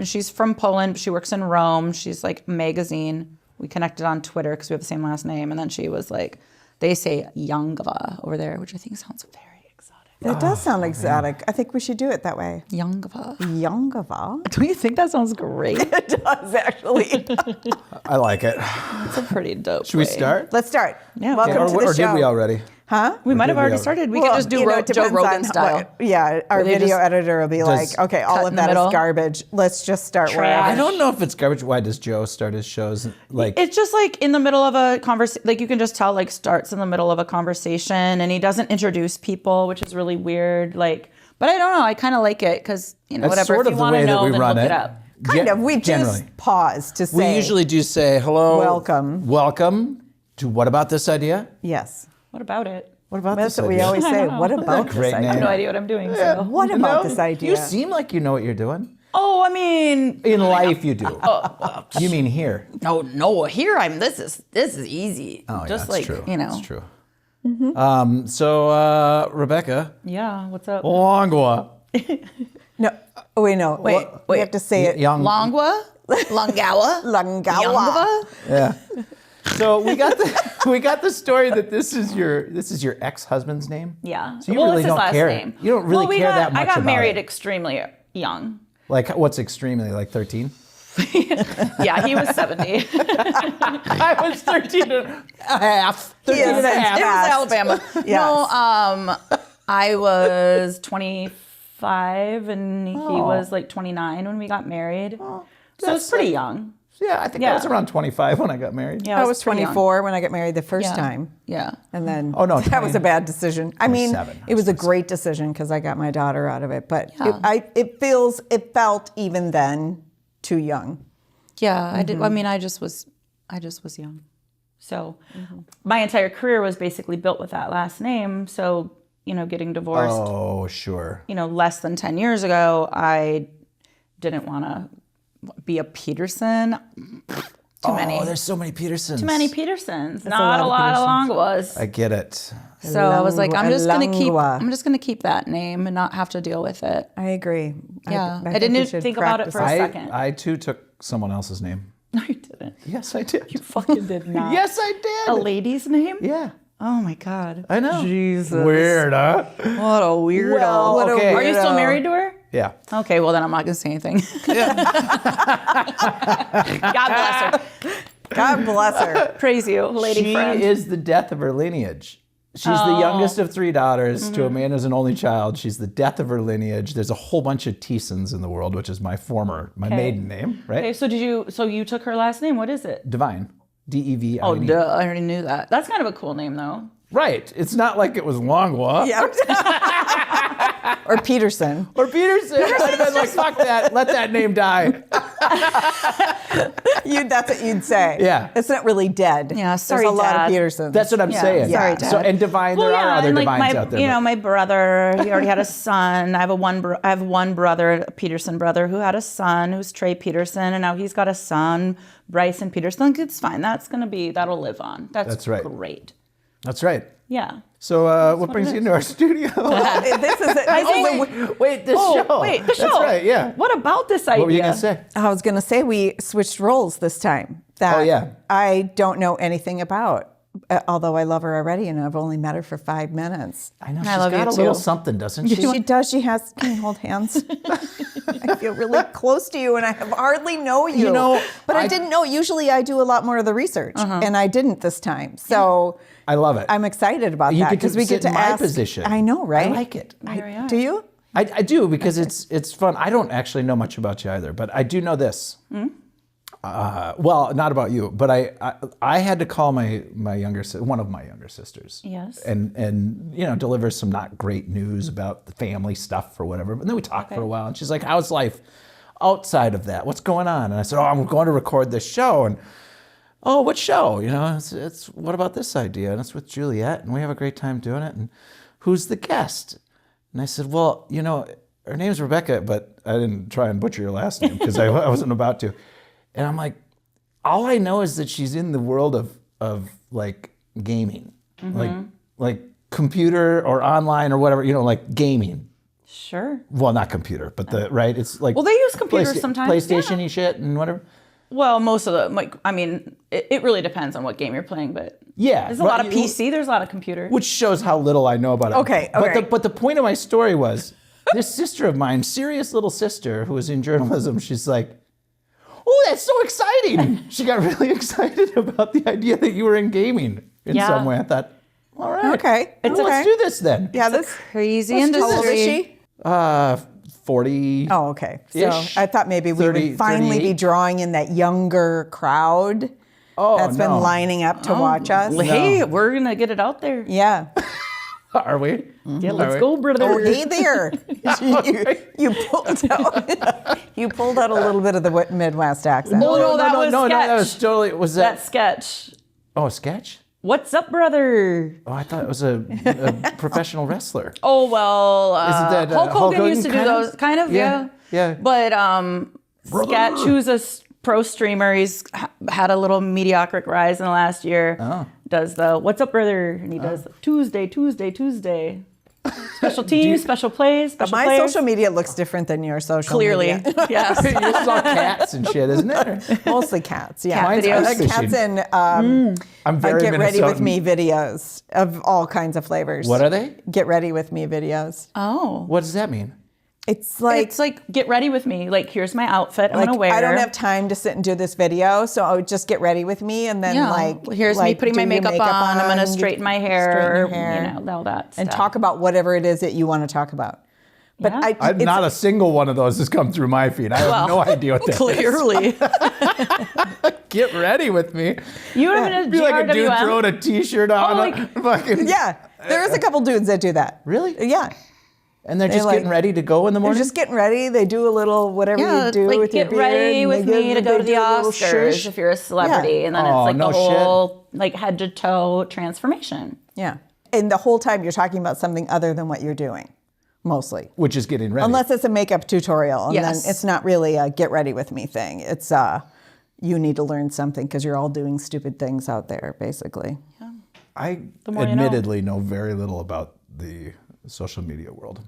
she's from Poland. She works in Rome. She's like a magazine. We connected on Twitter because we have the same last name. And then she was like, they say Longawa over there, which I think sounds very exotic. It does sound exotic. Man. I think we should do it that way. Longawa. Longawa. Don't you think that sounds great? It does, actually. I like it. It's a pretty dope Should we start? Let's start. Yeah. Welcome to the show. Or did we already? Huh? We might have already started. We could just do Joe Rogan style. Our video editor will be like, okay, all of that is garbage. Let's just start wherever. I don't know if it's garbage. Why does Joe start his shows? Like, it's just like in the middle of a conversation. Like you can just tell, like starts in the middle of a conversation, and he doesn't introduce people, which is really weird. Like, but I don't know. I kind of like it because whatever. Sort if of you want to know, then look it up. Kind of. We just pause to say. We usually do say hello. Welcome to What About This Idea? Yes. What about it? What about That's this what idea? we always say. What about this idea? I have no idea what I'm doing. So. What about this idea? You seem like you know what you're doing. Oh, I mean, in life you do. You mean here? No. Here this is easy. Oh, just yeah, like true. That's true. Mm-hmm. So Rebecca. Yeah. What's up? Longawa. No. Wait. Wait. We have to say it. Longawa. Longawa. Longawa. Yeah. So we got the story that this is your ex-husband's name. Yeah. So you really it's his don't last care. Name. You don't really care that much. I got about married it. extremely young. Like what's extremely, like 13? Yeah, he was 70. I was 13 and a half. 13 and a half. It was Alabama. Yes. No, I was 25 and he was like 29 when we got married. So it's pretty young. Yeah, I think I was around 25 when I got married. Yeah, I was 24 when I got married the first time. Yeah. And then no, that was a bad decision. I mean, it was a 27. great decision because I got my daughter out of it. But it felt even then too young. Yeah, I did. I mean, I just was young. So my entire career was basically built with that last name. So, getting divorced. Oh, sure. Less than 10 years ago, I didn't want to be a Peterson. Too many. Oh, there's so many Petersons. Too many Petersons. Not a lot of Longawas. I get it. So I was like, I'm just gonna keep that name and not have to deal with it. I agree. Yeah, I think didn't think about it for a second. I too took someone else's name. No, you didn't. Yes, I did. You fucking did not. Yes, I did. A lady's name? Yeah. Oh my God. I know. Jesus. Weird, huh? What a weirdo. Well, okay. Are you still married to her? Yeah. Okay, well then I'm not gonna say anything. God bless her. God bless her. Praise you, lady friend. She is the death of her lineage. She's the youngest of 3 daughters to a man who's an only child. She's the death of her lineage. There's a whole bunch of Thiessens in the world, which is my maiden name, right? Okay, so you took her last name. What is it? Devine. Devine. Oh, duh. I already knew that. That's kind of a cool name, though. Right. It's not like it was Longawa. Yeah. Or Peterson. Or Peterson. I'd have been like, fuck that. Let that name die. That's what you'd say. Yeah. It's not really dead. Yeah, sorry, There's a lot Dad. of Petersons. That's what I'm saying. Sorry, Dad. So, and Devine, there are other Devines out there. My brother, he already had a son. I have one brother, a Peterson brother, who had a son, who's Trey Peterson, and now he's got a son, Bryson Peterson. It's fine. That'll live on. That's right. Great. That's right. Yeah. So what brings you into our studio? This is it. Wait, the show. Wait, the show. That's right, yeah. What about this idea? What were you going to say? I was going to say we switched roles this time. That I don't know anything about. Although I love her already, and I've only met her for 5 minutes. I know, she's got a little something, doesn't she? She does. Can you hold hands? I feel really close to you, and I hardly know you. But I didn't know. Usually I do a lot more of the research, and I didn't this time. So I love it. I'm excited about that because we get to my ask. position. I know, right? I like it. Do you? I do, because it's fun. I don't actually know much about you either, but I do know this. Mm-hmm. Well, not about you, but I had to call one of my younger sisters. Yes. And deliver some not great news about the family stuff or whatever. And then we talked for a while, and she's like, "How's life outside of that? What's going on?" And I said, "Oh, I'm going to record this show." And "Oh, what show?" It's What About This Idea? And it's with Juliet, and we have a great time doing it. And who's the guest? And I said, "Well, her name's Rebecca, but I didn't try and butcher your last name because I wasn't about to." And I'm like, all I know is that she's in the world of like gaming, like computer or online or whatever, like gaming. Sure. Well, not computer, but right? It's like Well, they use computers sometimes. PlayStation-y shit and whatever. Well, most of the, like, I mean, it really depends on what game you're playing, but Yeah. there's a lot of PC, there's a lot of computer. Which shows how little I know about it. Okay. But the point of my story was, this sister of mine, serious little sister who was in journalism, she's like, oh, that's so exciting. She got really excited about the idea that you were in gaming in some way. I thought, all right. Okay. Let's do this then. Yeah, It's this a crazy How industry. old is she? 40. Oh, okay. So Ish. I thought maybe we 30, would finally be 38. drawing in that younger crowd that's been lining up to watch us. Hey, we're going to get it out there. Yeah. Are we? Yeah, let's go, brother. Oh, hey there. you pulled out a little bit of the Midwest accent. No, that was that sketch. was totally, was that? That sketch. Oh, a sketch? What's up, brother? Oh, I thought it was a professional wrestler. Oh, well, Isn't that, Hulk Hulk Hogan used to Hogan do kind of? those, kind of, Yeah, yeah. But Sketch, who's a pro streamer, he's had a little mediocre rise in the last year, does the What's Up, brother? And he does the Tuesday. Special teams, special plays, special My players. social media looks different than your social Clearly, media. yes. It's all cats and shit, isn't it? Mostly cats, yeah. Cat videos. ice Cats fishing. and I'm very get ready with Minnesotan. me videos of all kinds of flavors. What are they? Get ready with me videos. Oh. What does that mean? It's like It's like, get ready with me. Like, here's my outfit I'm like, going to wear. I don't have time to sit and do this video, so I would just get ready with me and then Here's me putting my do your makeup on. I'm going to you straighten my hair. straighten your hair, You know, all that and stuff. talk about whatever it is that you want to talk about. But Yeah. Not a single one of those has come through my feed. I have no idea what that is. Clearly. Get ready with me. You would have been a Be like a dude GRWM. throwing a t-shirt on. like- fucking, yeah, there is a couple dudes that do that. Really? Yeah. And they're just like- getting ready to go in the They're morning? just getting ready. They do a little whatever Yeah, you do like with your get beard. ready and with they me to go to the do a little Oscars shush. if you're a celebrity. Yeah. And then Oh, it's like no the whole like head to toe transformation. Yeah. And the whole time you're talking about something other than what you're doing, mostly. Which is getting ready. Unless it's a makeup tutorial. And Yes. then it's not really a get ready with me thing. It's you need to learn something because you're all doing stupid things out there, basically. I more you know. admittedly know very little about the social media world.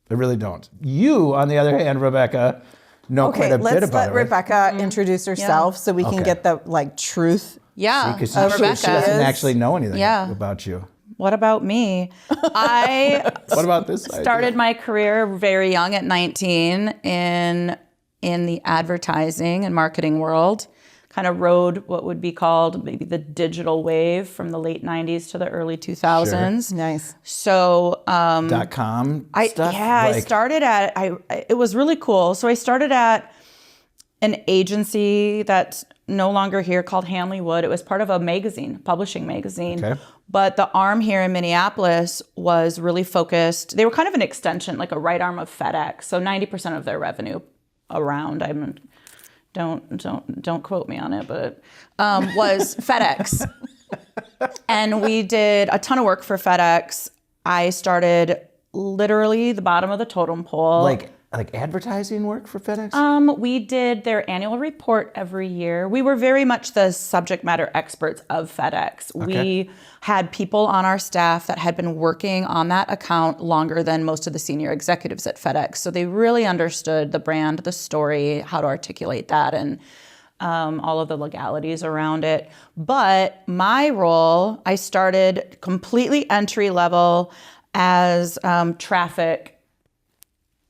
I really don't. You, on the other hand, Rebecca, know quite a bit let's about let it, right? Rebecca introduce herself so we can Okay. get the truth. Yeah. Because Oh, she Rebecca doesn't is- actually know anything Yeah. about you. What about me? I What about this idea? started my career very young at 19 in the advertising and marketing world. Kind of rode what would be called maybe the digital wave from the late 90s to the early 2000s. Nice. So .com I stuff? I Like- started at it was really cool. So I started at an agency that's no longer here called Hanley Wood. It was part of a magazine, publishing magazine. Okay. But the arm here in Minneapolis was really focused. They were kind of an extension, like a right arm of FedEx. So 90% of their revenue around, don't quote me on it, but was FedEx. And we did a ton of work for FedEx. I started literally the bottom of the totem pole. Like advertising work for FedEx? We did their annual report every year. We were very much the subject matter experts of FedEx. We had people on our staff that had been working on that account longer than most of the senior executives at FedEx. So they really understood the brand, the story, how to articulate that, and all of the legalities around it. But my role, I started completely entry level as traffic,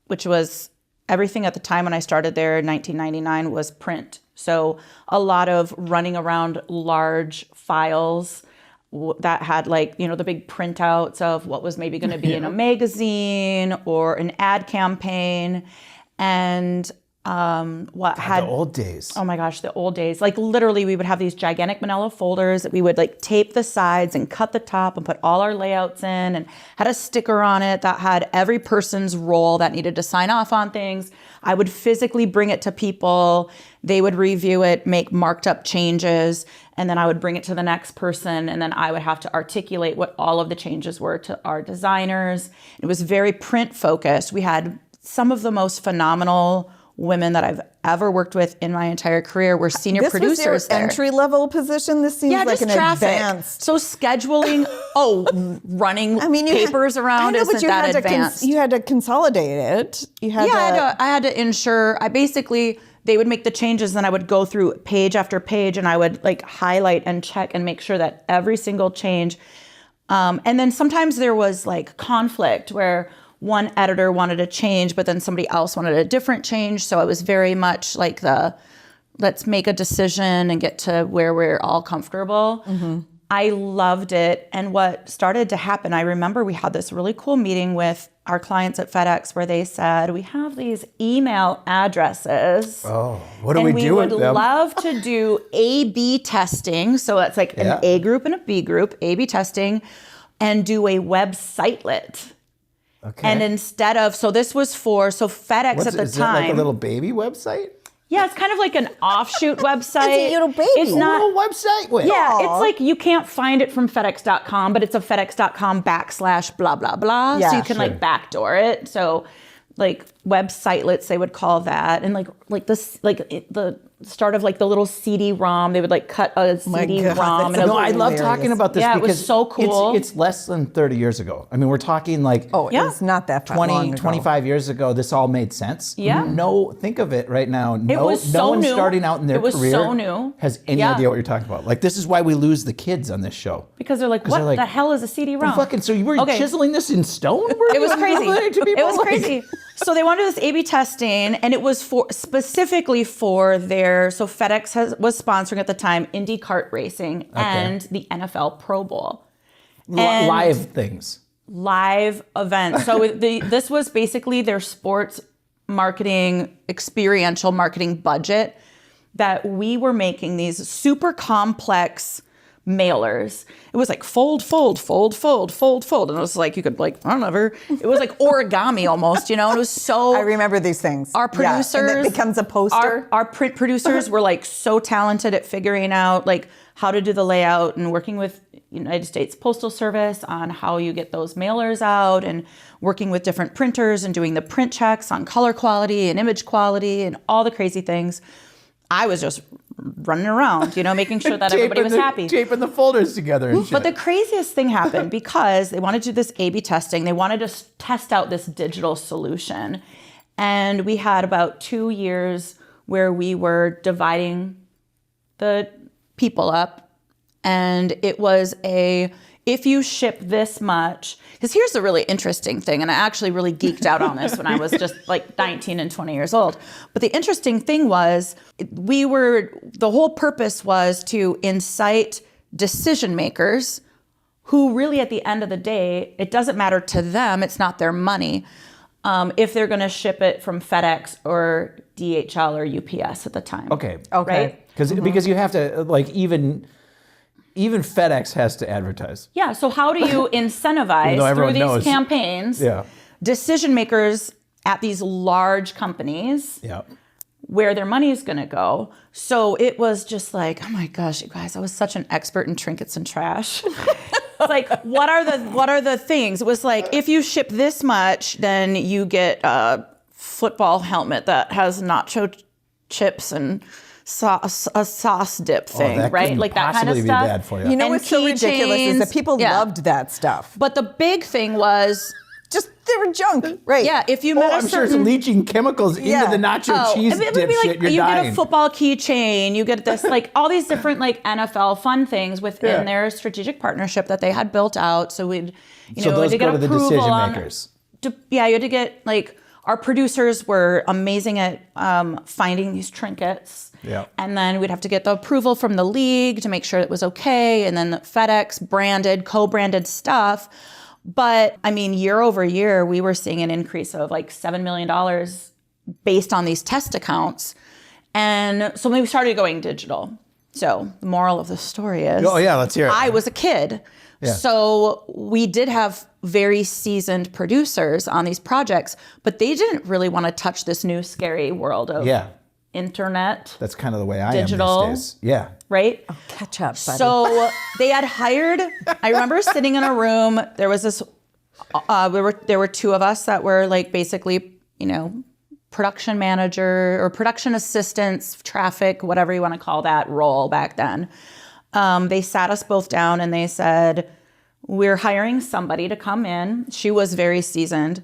which was everything at the time when I started there in 1999 was print. So a lot of running around large files that had like, the big printouts of what was maybe going to be in a magazine or an ad campaign. And The old days. Oh my gosh, the old days. Like literally we would have these gigantic manila folders that we would like tape the sides and cut the top and put all our layouts in, and had a sticker on it that had every person's role that needed to sign off on things. I would physically bring it to people. They would review it, make marked up changes, and then I would bring it to the next person, and then I would have to articulate what all of the changes were to our designers. It was very print focused. We had some of the most phenomenal women that I've ever worked with in my entire career were senior producers This was your there. entry-level position? This seems like just an traffic. advanced... So scheduling, running papers around I know, but isn't you that had advanced. you had to consolidate it. You had I had to ensure, they would make the changes, and I would go through page after page, and I would like highlight and check and make sure that every single change. And then sometimes there was like conflict where one editor wanted a change, but then somebody else wanted a different change. So it was very much like let's make a decision and get to where we're all comfortable. Mm-hmm. I loved it. And what started to happen, I remember we had this really cool meeting with our clients at FedEx where they said, we have these email addresses. Oh, what do we do with them? And we would love to do A/B testing. So it's like an A group and a B group, A/B testing, and do a websitelet. Okay. And instead of, FedEx at the is time. Is it like a little baby website? Yeah, it's kind of like an offshoot website. It's a little baby. It's not a little website. Wait. Yeah, it's like you can't find it from FedEx.com, but it's a FedEx.com / blah, blah, blah. Yeah, so you can like backdoor it. So like websitelets, they would call that. And the start of like the little CD-ROM, they would like cut a CD-ROM. I love talking about this because it was so cool. It's less than 30 years ago. I mean, we're talking like it's not that 20, 25 years ago, this all made sense. Yeah. Think of it right now. It was so no one new. starting out in their career so new. has any idea what you're talking about. Like, this is why we lose the kids on this show. Because they're like, what the hell is a CD-ROM? So you were chiseling this in stone? It was crazy. It was crazy. So they wanted this A/B testing, and it was specifically for so FedEx was sponsoring at the time Indy kart racing and the NFL Pro Bowl. Live things. Live events. So this was basically their sports marketing, experiential marketing budget that we were making these super complex mailers. It was like fold. And it was like, you could like, it was like origami almost, and it was so. I remember these things. Our producers. Yeah, and it becomes a poster. Our print producers were like so talented at figuring out like how to do the layout and working with United States Postal Service on how you get those mailers out and working with different printers and doing the print checks on color quality and image quality and all the crazy things. I was just running around, making sure that everybody was happy. Taping the folders together and shit. But the craziest thing happened because they wanted to do this A/B testing. They wanted to test out this digital solution. And we had about 2 years where we were dividing the people up. And it was if you ship this much, because here's the really interesting thing, and I actually really geeked out on this when I was just like 19 and 20 years old. But the interesting thing was the whole purpose was to incite decision makers who really at the end of the day, it doesn't matter to them, it's not their money, if they're gonna ship it from FedEx or DHL or UPS at the time. Okay. Right? Because you have to, like, even FedEx has to advertise. Yeah, so how do you incentivize through these campaigns decision makers at these large companies where their money is going to go? So it was just like, oh my gosh, you guys, I was such an expert in trinkets and trash. It's like, what are the things? It was like, if you ship this much, then you get a football helmet that has nacho chips and a sauce dip thing, right? Like that kind of stuff. Be bad for you. What's so ridiculous is that people loved that stuff. But the big thing was just they were junk, right? Yeah, if you met I'm sure it's leaching chemicals into the nacho cheese dip shit. You're you dying. get a football keychain, you get this like all these different like NFL fun things within their strategic partnership that they had built out. So we'd those to get go to the approval decision on, makers. you had to get like our producers were amazing at finding these trinkets. Yeah. And then we'd have to get the approval from the league to make sure it was okay. And then the FedEx branded, co-branded stuff. But I mean, year over year, we were seeing an increase of like $7 million based on these test accounts. And so we started going digital. So the moral of the story is, let's hear it. I was a kid. Yeah. So we did have very seasoned producers on these projects, but they didn't really want to touch this new scary world of internet. That's kind of the way I digital, am these days. Yeah. Right? Oh, catch up, buddy. So they had hired, I remember sitting in a room, there was this, there were two of us that were like basically, production manager or production assistants, traffic, whatever you want to call that role back then. They sat us both down and they said, we're hiring somebody to come in. She was very seasoned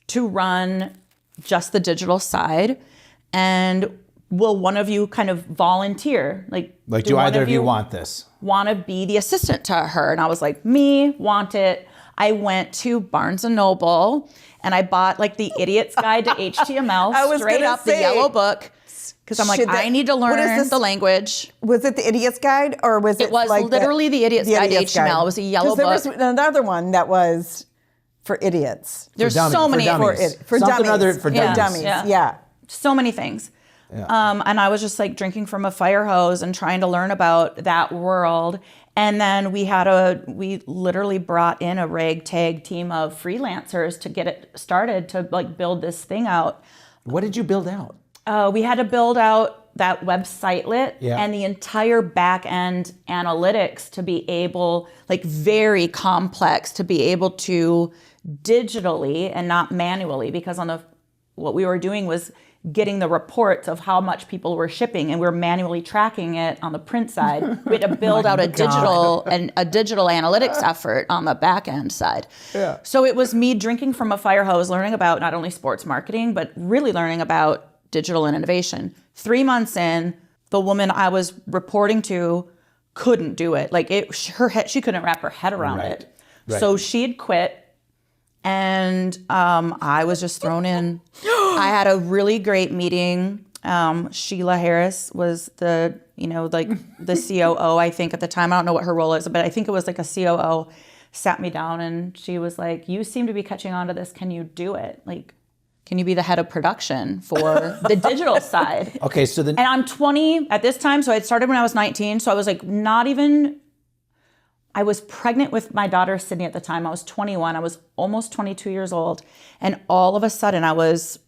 to run just the digital side. And will one of you kind of volunteer? Like do either of you want this? Want to be the assistant to her? And I was like, me, want it. I went to Barnes & Noble and I bought like the Idiot's Guide to HTML, straight up the yellow book. Because I'm like, I need to learn the language. Was it the Idiot's Guide or was it? It was like literally the Idiot's Guide to HTML. It was a yellow book. There was another one that was for idiots. There's so many for dummies. For dummies. Yeah. So many things. Yeah. And I was just like drinking from a fire hose and trying to learn about that world. And then we literally brought in a ragtag team of freelancers to get it started to like build this thing out. What did you build out? We had to build out that websitelet and the entire back end analytics to be able, like very complex, to be able to digitally and not manually, because what we were doing was getting the reports of how much people were shipping, and we were manually tracking it on the print side. We had to build out a digital analytics effort on the back end side. Yeah. So it was me drinking from a fire hose, learning about not only sports marketing, but really learning about digital and innovation. 3 months in, the woman I was reporting to couldn't do it. Like she couldn't wrap her head around it. Right. So she had quit. And I was just thrown in. I had a really great meeting. Sheila Harris was the COO, I think at the time. I don't know what her role is, but I think it was like a COO. Sat me down and she was like, you seem to be catching on to this. Can you do it? Like, can you be the head of production for the digital side? Okay, so then... And I'm 20 at this time, so I started when I was 19. So I was like I was pregnant with my daughter, Sydney, at the time. I was 21. I was almost 22 years old. And all of a sudden, I was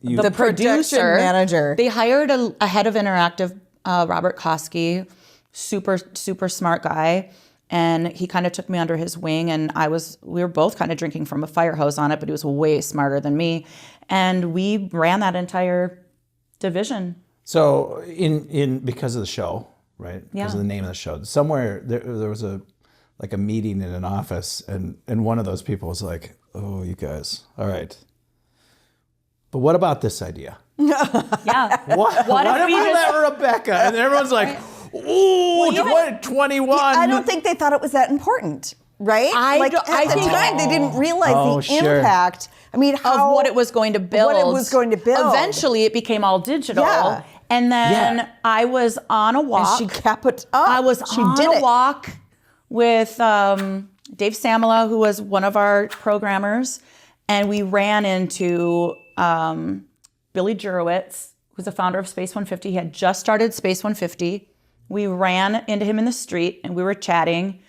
the producer. Manager. They hired a head of interactive, Robert Koski, super, super smart guy. And he kind of took me under his wing. And we were both kind of drinking from a fire hose on it, but he was way smarter than me. And we ran that entire division. So because of the show, right? Because of the name of the show. Somewhere there was a meeting in an office, and one of those people was like, "Oh, you guys, all right. But what about this idea?" Yeah. What if we let Rebecca? And everyone's like, "Ooh, 21." I don't think they thought it was that important, right? At the time, they didn't realize the impact. I mean, of what it was going to build. Eventually, it became all digital. Yeah. And then I was on a walk. And she kept it up. I was on a walk with Dave Samela, who was one of our programmers, and we ran into Billy Jurowitz, who's the founder of Space 150. He had just started Space 150. We ran into him in the street, and we were chatting.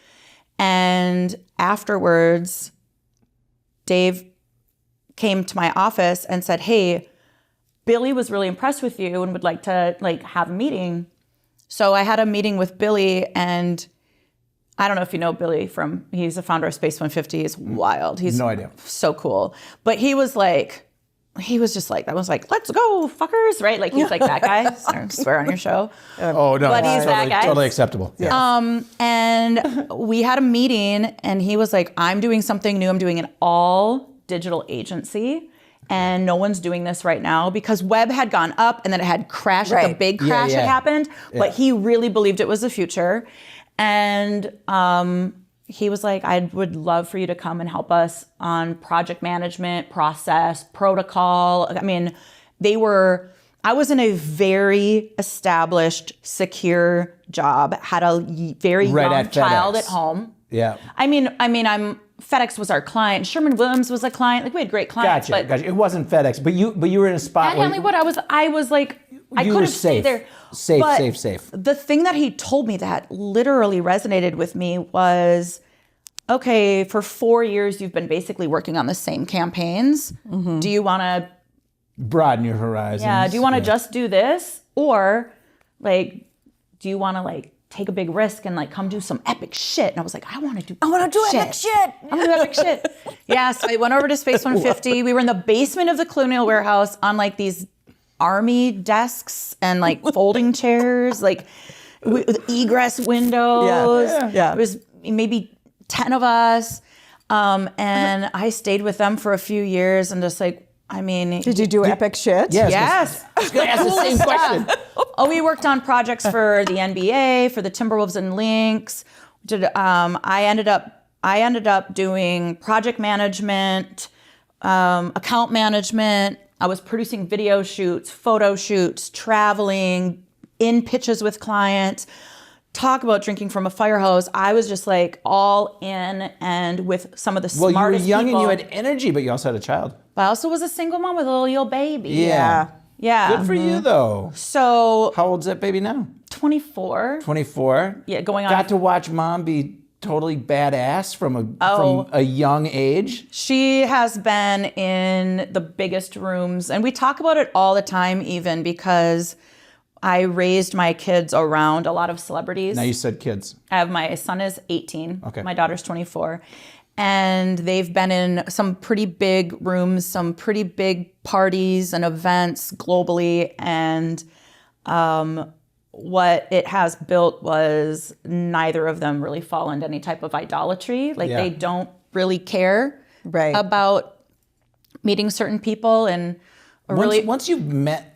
And afterwards, Dave came to my office and said, "Hey, Billy was really impressed with you and would like to have a meeting." So I had a meeting with Billy, and I don't know if you know Billy he's the founder of Space 150. He's wild. He's no idea. So cool. But he was just like, I was like, "Let's go, fuckers," right? Like he's like that guy. I swear on your show. Oh no, but he's that guy. Totally acceptable. Yeah. And we had a meeting, and he was like, "I'm doing something new. I'm doing an all digital agency. And no one's doing this right now," because web had gone up and then it had crashed, like a big crash had happened. Yeah. But he really believed it was the future. And he was like, "I would love for you to come and help us on project management, process, protocol." I mean, I was in a very established, secure job, had a very young child at home. Yeah. I mean, FedEx was our client. Sherwin-Williams was a client. Like we had great clients. Gotcha. It wasn't FedEx, but you were in a spot where I was like, I could have stayed there. Safe. The thing that he told me that literally resonated with me was, okay, for 4 years you've been basically working on the same campaigns. Mm-hmm. Do you want to broaden your horizons? Yeah. Do you want to just do this, or do you want to take a big risk and come do some epic shit? And I was like, I want to do epic shit. I'm gonna do epic shit. Yeah, so I went over to Space 150. We were in the basement of the Colonial Warehouse on like these army desks and like folding chairs, like with egress windows. Yeah. It was maybe 10 of us. And I stayed with them for a few years and just like, I mean. Did you do epic shit? Yes. I was going to ask the same question. Oh, we worked on projects for the NBA, for the Timberwolves and Lynx. I ended up doing project management, account management. I was producing video shoots, photo shoots, traveling, in pitches with clients. Talk about drinking from a fire hose. I was just like all in and with some of the smartest people. Well, you were young and you had energy, but you also had a child. But I also was a single mom with a little baby. Yeah. Yeah. Good for you, though. So How old's that baby now? 24. 24. Yeah, going on. Got to watch mom be totally badass from a young age. She has been in the biggest rooms, and we talk about it all the time, even because I raised my kids around a lot of celebrities. Now you said kids. My son is 18. Okay. My daughter's 24. And they've been in some pretty big rooms, some pretty big parties and events globally. And what it has built was neither of them really fall into any type of idolatry. Like they don't really care about meeting certain people. And Once you've met,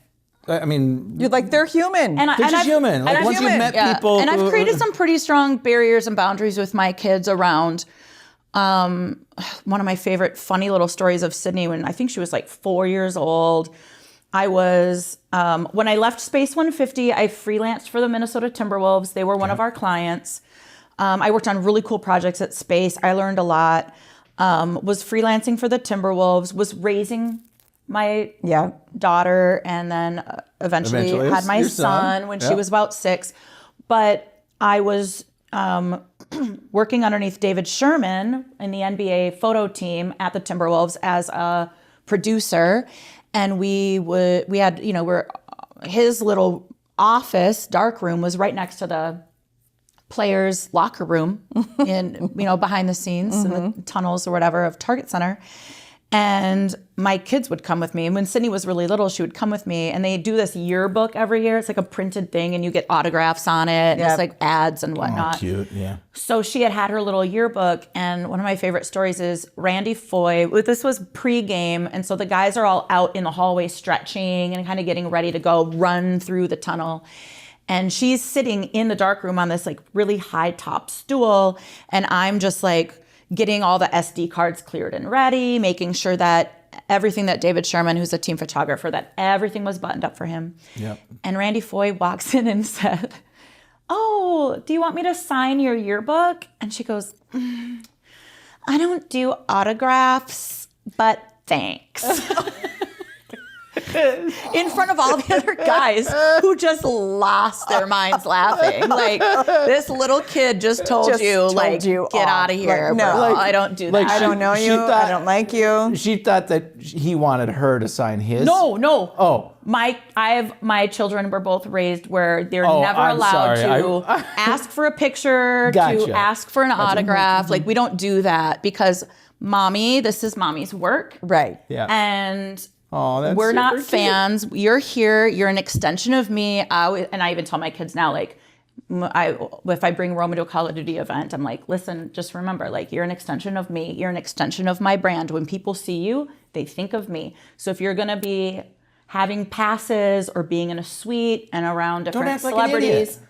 I mean, You're like, they're human. And they're just I've- human. Like and once I've- you've met people, and I've created some pretty strong barriers and boundaries with my kids around. One of my favorite funny little stories of Sydney, when I think she was like 4 years old. I was when I left Space 150, I freelanced for the Minnesota Timberwolves. They were one of our clients. I worked on really cool projects at Space. I learned a lot. Was freelancing for the Timberwolves. Was raising my daughter, and then eventually had my son when she was about 6. But I was working underneath David Sherman in the NBA photo team at the Timberwolves as a producer, and his little office, dark room, was right next to the players' locker room in behind the scenes in the tunnels or whatever of Target Center. And my kids would come with me. And when Sydney was really little, she would come with me. And they do this yearbook every year. It's like a printed thing, and you get autographs on it. And it's like ads and whatnot. Oh, cute, yeah. So she had her little yearbook. And one of my favorite stories is Randy Foy. This was pre-game. And so the guys are all out in the hallway stretching and kind of getting ready to go run through the tunnel. And she's sitting in the dark room on this like really high top stool. And I'm just like getting all the SD cards cleared and ready, making sure that everything that David Sherman, who's a team photographer, that everything was buttoned up for him. Yep. And Randy Foy walks in and said, "Oh, do you want me to sign your yearbook?" And she goes, "I don't do autographs, but thanks." In front of all the other guys who just lost their minds laughing. Like, this little kid just told you, get out of here. Like, no, bro. I don't do that. Like, I don't know you. I don't like you. She thought that he wanted her to sign his. No. Oh. My children were both raised where they're Oh, never I'm allowed sorry. to ask for a picture, Gotcha. to ask for an autograph. Like, we don't do that because this is mommy's work. Right. Yeah. And that's we're not super cute. fans. You're here. You're an extension of me. And I even tell my kids now, like, if I bring Roma to a Call of Duty event, I'm like, listen, just remember, like, you're an extension of me. You're an extension of my brand. When people see you, they think of me. So if you're going to be having passes or being in a suite and around different celebrities,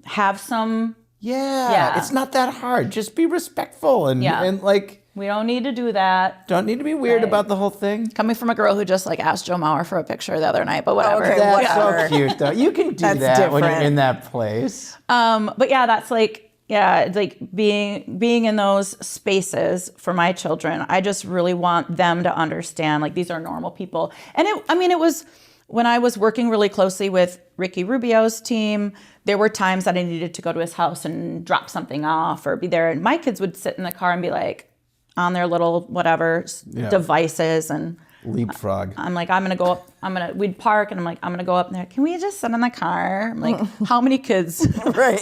have some. Yeah. It's not that hard. Just be respectful and like. We don't need to do that. Don't need to be weird about the whole thing. Coming from a girl who just like asked Joe Mauer for a picture the other night, but whatever. Okay, That's whatever. so cute, though. You can do that when you're different. in that place. But yeah, that's like, it's like being in those spaces for my children. I just really want them to understand, like, these are normal people. And it was when I was working really closely with Ricky Rubio's team, there were times that I needed to go to his house and drop something off or be there. And my kids would sit in the car and be like, on their little whatever devices and Leapfrog. I'm like, I'm gonna go up. We'd park, and I'm like, I'm gonna go up there. Can we just sit in the car? I'm like, how many kids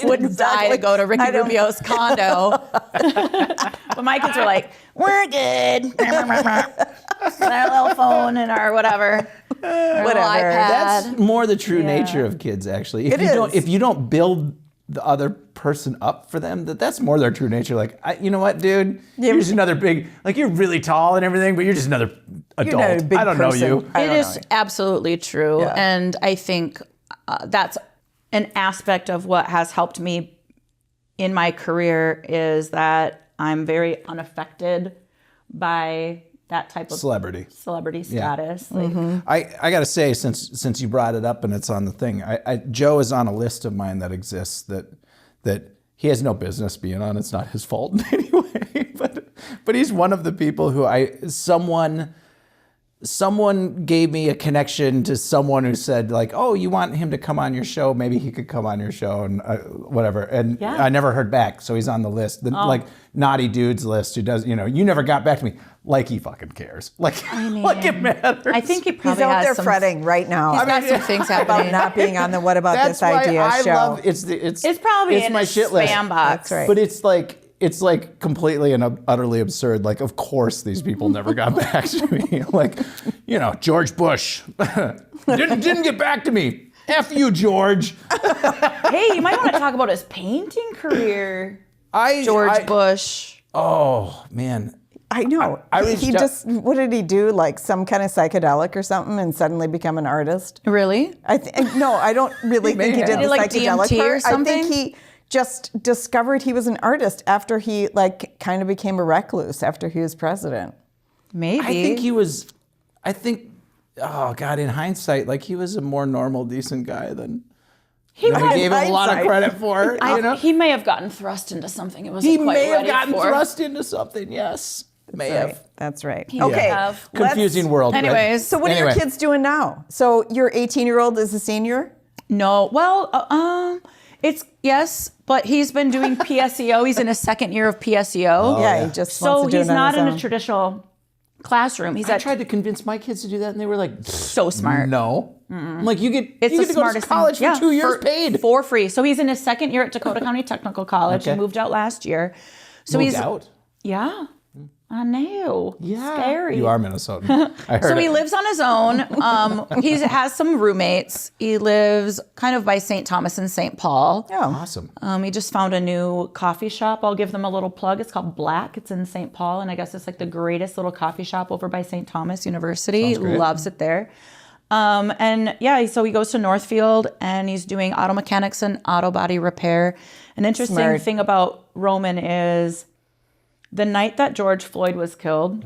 would die to go to Ricky Rubio's condo? But my kids were like, we're good. With our little phone and our whatever. Whatever. iPad. That's more the true nature of kids, actually. If you don't build the other person up for them, that's more their true nature. Like, you know what, dude? You're just another big, like, you're really tall and everything, but you're just another adult. Not a big I don't person. know you. It is absolutely true. Yeah. And I think that's an aspect of what has helped me in my career is that I'm very unaffected by that type of celebrity status. Yeah. Like, I got to say, since you brought it up and it's on the thing, Joe is on a list of mine that exists that he has no business being on. It's not his fault in any way, but he's one of the people who someone gave me a connection to someone who said, like, oh, you want him to come on your show? Maybe he could come on your show and whatever. And I never heard back. So he's on the list, like naughty dudes list who does, you never got back to me. Like he fucking cares. Like it matters. I think he probably he's out there fretting right now. He's got some things happening. About not being on the What About This Idea show. It's probably it's in my his shit list. spam box. That's right. But it's like completely and utterly absurd. Like, of course these people never got back to me. Like, George Bush didn't get back to me. F you, George. Hey, you might want to talk about his painting career. George Bush. Oh, man. I know. What did he do? Like some kind of psychedelic or something and suddenly become an artist? Really? No, I don't really think he did the like psychedelic DMT part. or something? I think he just discovered he was an artist after he kind of became a recluse after he was president. Maybe. Oh God, in hindsight, like he was a more normal, decent guy than he gave him a lot of credit for. He may have gotten thrust into something. He may have gotten thrust into something. Yes, may have. That's right. Okay. Confusing world. Anyways, so what are your kids doing now? So your 18-year-old is a senior? No. Well, it's yes, but he's been doing PSEO. He's in his second year of PSEO. He just wants to do he's it on not his in own. a traditional classroom. I tried to convince my kids to do that, and they were like, so smart. No. I'm like, you get It's to go to college for 2 years paid. For free. So he's in his second year at Dakota County Technical College. Okay. He moved out last year. So Moved out? Yeah. I know. Yeah. Scary. You are Minnesotan. I heard he lives on his own. He has some roommates. He lives kind of by St. Thomas and St. Paul. Yeah. Awesome. He just found a new coffee shop. I'll give them a little plug. It's called Black. It's in St. Paul. And I guess it's like the greatest little coffee shop over by St. Thomas University. Loves it there. So he goes to Northfield and he's doing auto mechanics and auto body repair. An interesting thing about Roman is the night that George Floyd was killed,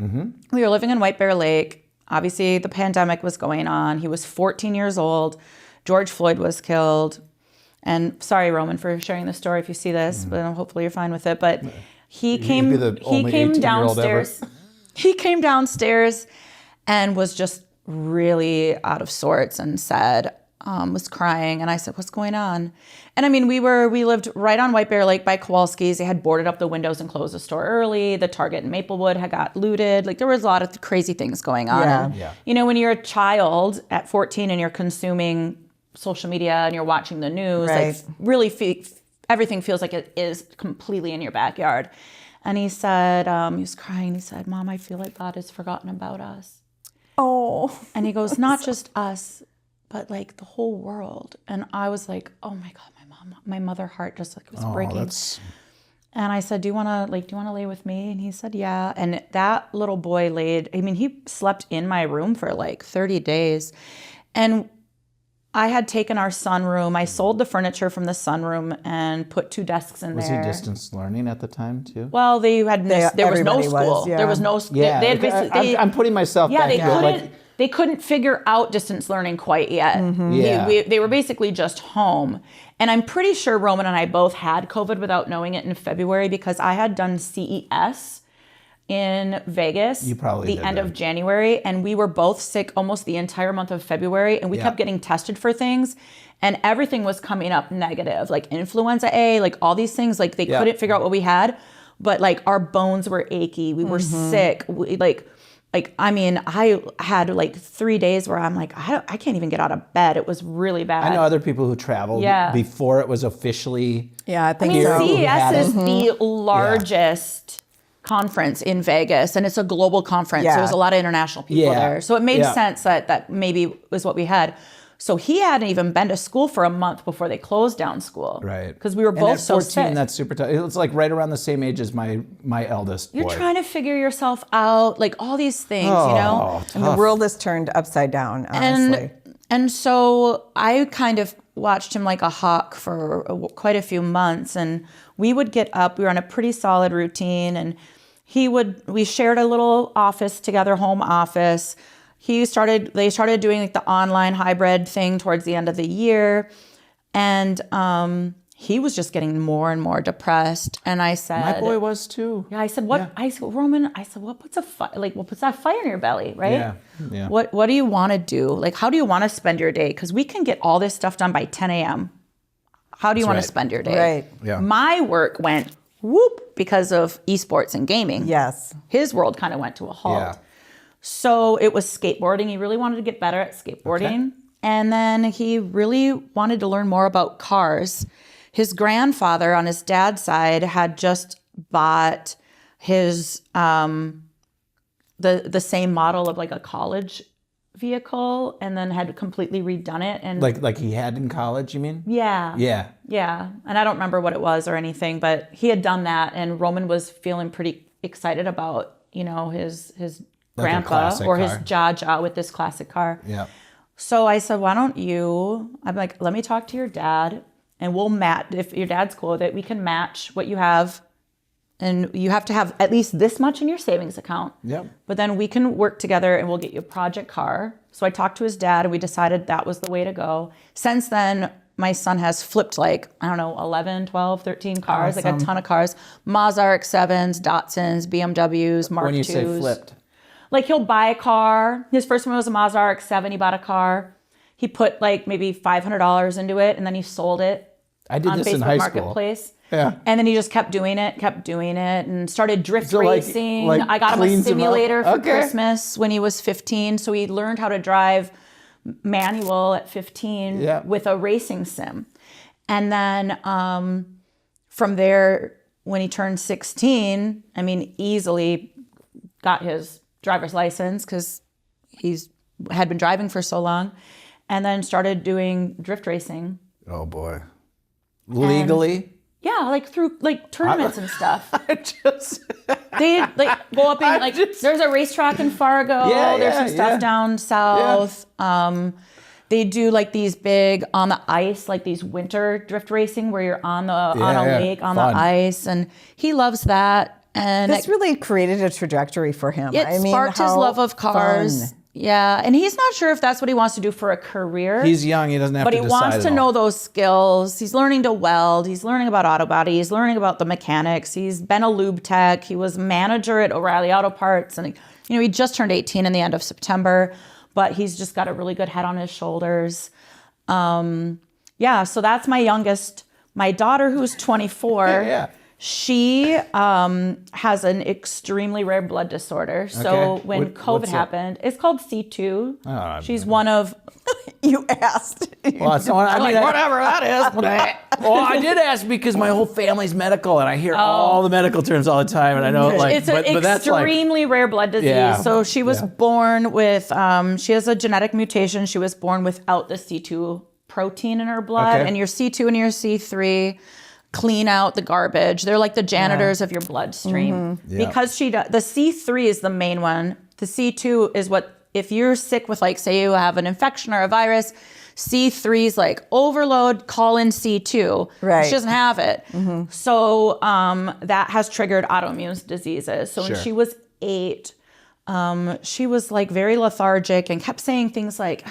we were living in White Bear Lake. Obviously, the pandemic was going on. He was 14 years old. George Floyd was killed. And sorry, Roman, for sharing this story if you see this, but hopefully you're fine with it. But he came downstairs. He came downstairs and was just really out of sorts and said, was crying. And I said, what's going on? And I mean, we lived right on White Bear Lake by Kowalski's. They had boarded up the windows and closed the store early. The Target in Maplewood had got looted. Like there was a lot of crazy things going on. Yeah. And, when you're a child at 14 and you're consuming social media and you're watching the news, like really everything feels like it is completely in your backyard. And he said, he was crying. He said, Mom, I feel like God has forgotten about us. Oh. And he goes, not just us, but like the whole world. And I was like, oh my God, my mother heart just like was breaking. And I said, do you want to lay with me? And he said, yeah. And that little boy he slept in my room for like 30 days. And I had taken our sunroom. I sold the furniture from the sunroom and put 2 desks in there. Was he distance learning at the time too? Well, there was no school. There was no school. Yeah, I'm putting myself back here. They couldn't figure out distance learning quite yet. Mm-hmm. Yeah. They were basically just home. And I'm pretty sure Roman and I both had COVID without knowing it in February because I had done CES in Vegas the end of January. And we were both sick almost the entire month of February. And we kept getting tested for things. And everything was coming up negative, like influenza A, like all these things. Like they couldn't figure out what we had. But like our bones were achy. We were sick. like, I mean, I had like 3 days where I'm like, I can't even get out of bed. It was really bad. I know other people who traveled before it was officially. Yeah, I think CES is the largest conference in Vegas, and it's a global conference. So there's a lot of international people there. So it made sense that maybe was what we had. So he hadn't even been to school for a month before they closed down school. Right. Because we were both and at 14, so sick. That's super tough. It's like right around the same age as my eldest boy. You're trying to figure yourself out, like all these things, you know? Tough. And the world is turned upside down, honestly. And so I kind of watched him like a hawk for quite a few months. And we would get up, we were on a pretty solid routine. And we shared a little office together, home office. They started doing like the online hybrid thing towards the end of the year. And he was just getting more and more depressed. And I said, my boy was too. Yeah, I said, what? Yeah. I said, Roman, what puts that fire in your belly, right? Yeah. What do you want to do? Like, how do you want to spend your day? Because we can get all this stuff done by 10 a.m. How do you want to spend your day? Right. Yeah. My work went whoop because of esports and gaming. Yes. His world kind of went to a halt. Yeah. So it was skateboarding. He really wanted to get better at skateboarding. Okay. And then he really wanted to learn more about cars. His grandfather on his dad's side had just bought his the same model of like a college vehicle and then had completely redone it. And like he had in college, you mean? Yeah. Yeah. Yeah. And I don't remember what it was or anything, but he had done that, and Roman was feeling pretty excited about, his grandpa or his Jaja with this classic car. Yeah. So I said, I'm like, let me talk to your dad and we'll match, if your dad's cool with it, we can match what you have. And you have to have at least this much in your savings account. Yep. But then we can work together and we'll get you a project car. So I talked to his dad and we decided that was the way to go. Since then, my son has flipped 11, 12, 13 cars, awesome. like a ton of cars. Mazda RX-7s, Datsuns, BMWs, Mark IIs. When you say flipped? Like he'll buy a car. His first one was a Mazda RX-7. He bought a car. He put maybe $500 into it and then he sold it. I did on this Facebook in high Marketplace. School. Yeah. And then he just kept doing it and started drift racing. I got him a simulator for Christmas when he was 15. So he learned how to drive manual at 15 with a racing sim. And then from there, when he turned 16, easily got his driver's license because had been driving for so long, and then started doing drift racing. Oh boy. Legally? Yeah, through tournaments and stuff. They go up in there's a racetrack in Fargo. There's some stuff down south. Yeah. They do these big on the ice, these winter drift racing where you're on a lake on Fun. the ice, and he loves that. And this really created a trajectory for him. It sparked his love of cars. Fun. Yeah, and he's not sure if that's what he wants to do for a career. He's young, he doesn't have to decide. But he wants to know those skills. He's learning to weld. He's learning about auto body. He's learning about the mechanics. He's been a lube tech. He was manager at O'Reilly Auto Parts. And, he just turned 18 in the end of September. But he's just got a really good head on his shoulders. So that's my youngest. My daughter, who's 24, she has an extremely rare blood disorder. So when COVID happened, it's called C2. Oh, she's one of... You asked. Well, whatever that is. Well, I did ask because my whole family's medical, and I hear all the medical terms all the time, and I know it's an extremely rare blood disease. Yeah. So she was born with she has a genetic mutation. She was born without the C2 protein in her blood, and your C2 and your C3 clean out the garbage. They're like the janitors of your bloodstream. Mm-hmm. Yeah. Because the C3 is the main one. The C2 is what, if you're sick with say you have an infection or a virus, C3 is overload, call in C2. Right. She doesn't have it. Mm-hmm. So that has triggered autoimmune diseases. So when she was 8, she was very lethargic and kept saying things like,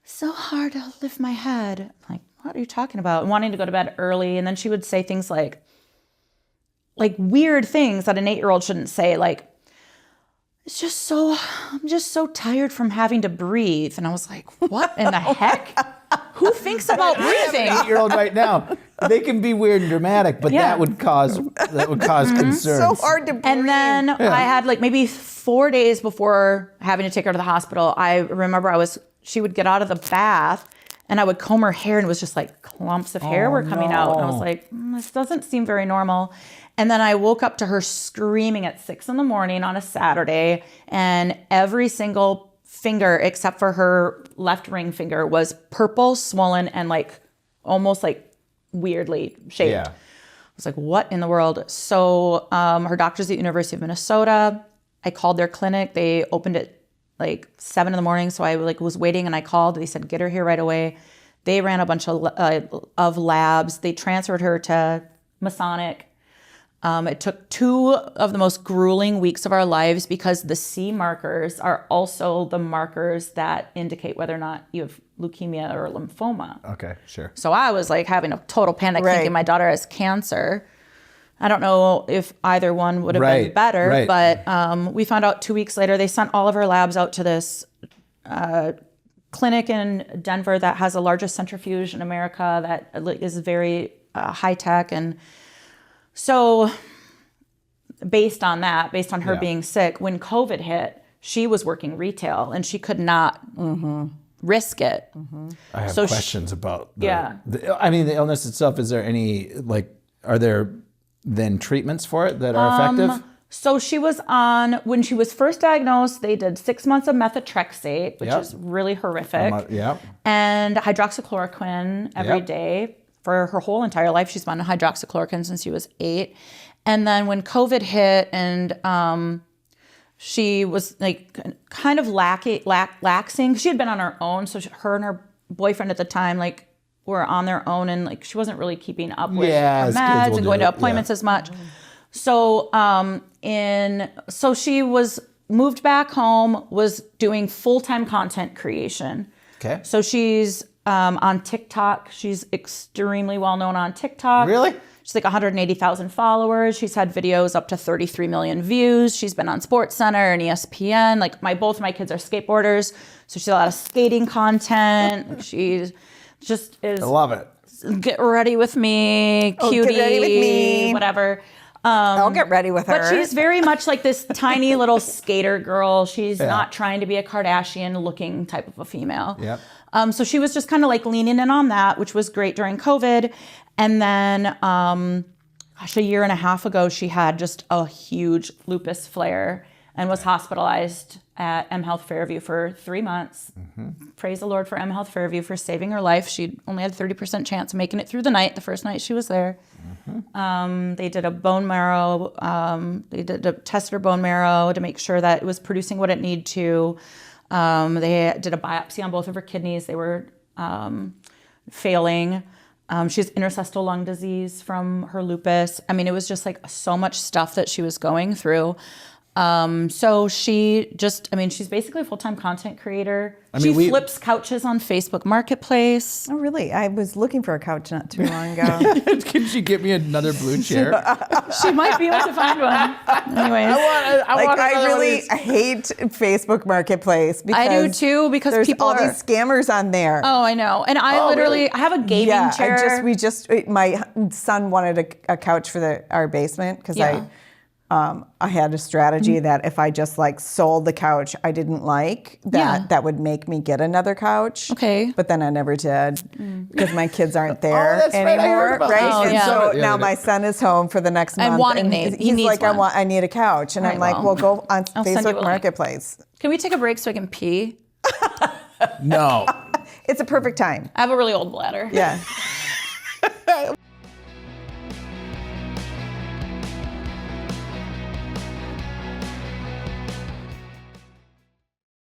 so hard to lift my head. What are you talking about? And wanting to go to bed early. And then she would say things like weird things that an 8-year-old shouldn't say. I'm just so tired from having to breathe. And I was like, what in the heck? Who thinks about breathing? 8-year-old right now. They can be weird and dramatic, but that would cause concerns. So hard to breathe. And then I had like maybe 4 days before having to take her to the hospital. I remember she would get out of the bath and I would comb her hair and it was just like clumps of hair were coming out. And I was like, this doesn't seem very normal. And then I woke up to her screaming at 6 a.m. on a Saturday, and every single finger except for her left ring finger was purple, swollen, and like almost like weirdly shaped. Yeah. I was like, what in the world? So her doctor's at the University of Minnesota. I called their clinic. They opened at like 7 a.m. So I like was waiting and I called. They said, get her here right away. They ran a bunch of labs. They transferred her to Masonic. It took 2 of the most grueling weeks of our lives because the C markers are also the markers that indicate whether or not you have leukemia or lymphoma. Okay, sure. So I was like having a total panic thinking my daughter has cancer. I don't know if either one would have been better, but we found out 2 weeks later, they sent all of her labs out to this clinic in Denver that has the largest centrifuge in America that is very high tech. And so based on her being sick, when COVID hit, she was working retail and she could not risk it. I have questions about the illness itself. Is there any, are there then treatments for it that are effective? So she was on, when she was first diagnosed, they did 6 months of methotrexate, which is really horrific. And hydroxychloroquine every day. For her whole entire life, she's been on hydroxychloroquine since she was 8. And then when COVID hit and she was like kind of laxing, she had been on her own. So her and her boyfriend at the time like were on their own and like she wasn't really keeping up with her meds and going to appointments as much. So so she was moved back home, was doing full-time content creation. Okay. So she's on TikTok. She's extremely well known on TikTok. Really? She's like 180,000 followers. She's had videos up to 33 million views. She's been on SportsCenter and ESPN. Like both of my kids are skateboarders, so she's a lot of skating content. She's just is. I love it. Get ready with me, cutie, get ready with me. Whatever. I'll get ready with her. But she's very much like this tiny little skater girl. She's not trying to be a Kardashian-looking type of a female. Yep. So she was just kind of like leaning in on that, which was great during COVID. And then, a year and a half ago, she had just a huge lupus flare and was hospitalized at M Health Fairview for 3 months. Praise the Lord for M Health Fairview for saving her life. She only had a 30% chance of making it through the night, the first night she was there. They did a bone marrow, tested her bone marrow to make sure that it was producing what it needed to. They did a biopsy on both of her kidneys. They were failing. She has interstitial lung disease from her lupus. I mean, it was just like so much stuff that she was going through. So she just, she's basically a full-time content creator. She flips couches on Facebook Marketplace. Oh, really? I was looking for a couch not too long ago. Can she get me another blue chair? She might be able to find one. Anyways. I really hate Facebook Marketplace because I do too, because there's people all these scammers on there. Oh, I know. And I literally have a gaming chair. My son wanted a couch for our basement because I had a strategy that if I just like sold the couch I didn't like, that would make me get another couch. Okay. But then I never did because my kids aren't there anymore. Right? Now my son is home for the next month. He's like, I need a couch. And I'm like, well, go on Facebook Marketplace. Can we take a break so I can pee? No. It's a perfect time. I have a really old bladder. Yeah.